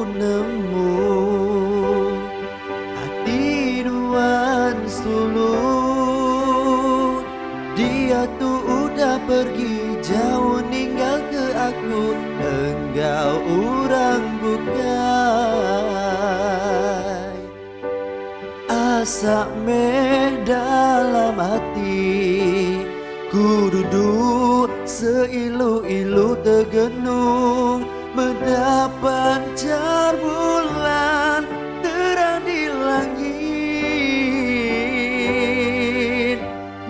nemu hati nuan sulung. Dia tuh udah pergi jauh ninggal ke aku, enggak orang bukan. Asa meh dalam hati, ku duduk seilu-ilu tergenung, mendapat jar bulan terang di langit.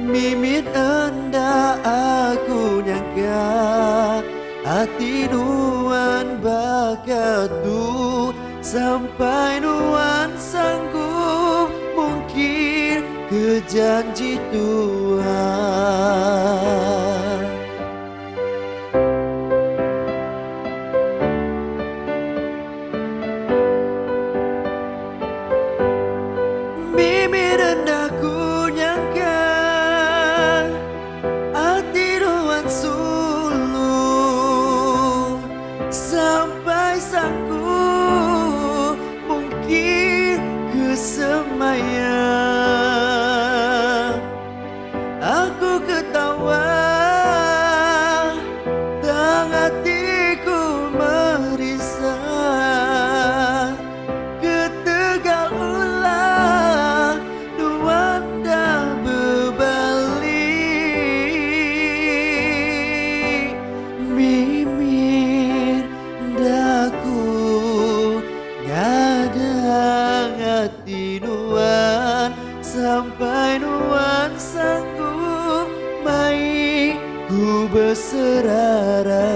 Mimit enda aku nyangka hati nuan bakatu, sampai nuan sanggup mungkin ke janji Tuhan. Mimpi rendahku nyangka hati nuan sulung, sampai sanggup mungkin kesemayang. Aku ketawa, tang hatiku merisau, ketegal ulah nuan dah berbalik. Mimir daku ngadang hati nuan, sampai nuan sanggup mai ku berseraran.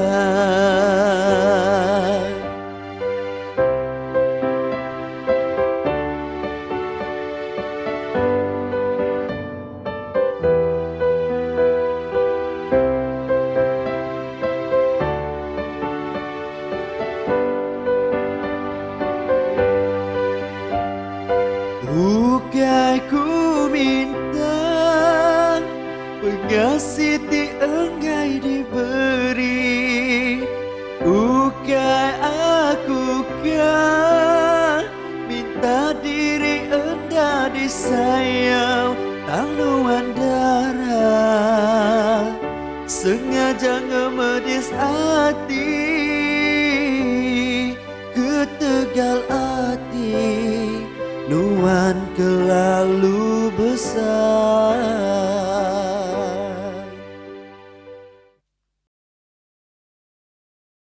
Bukai ku minta pengasih ti enggai diberi, bukai aku kan minta diri enda disayang tangluan darah, sengaja ngemedis hati, ketegal hati nuan kelalu.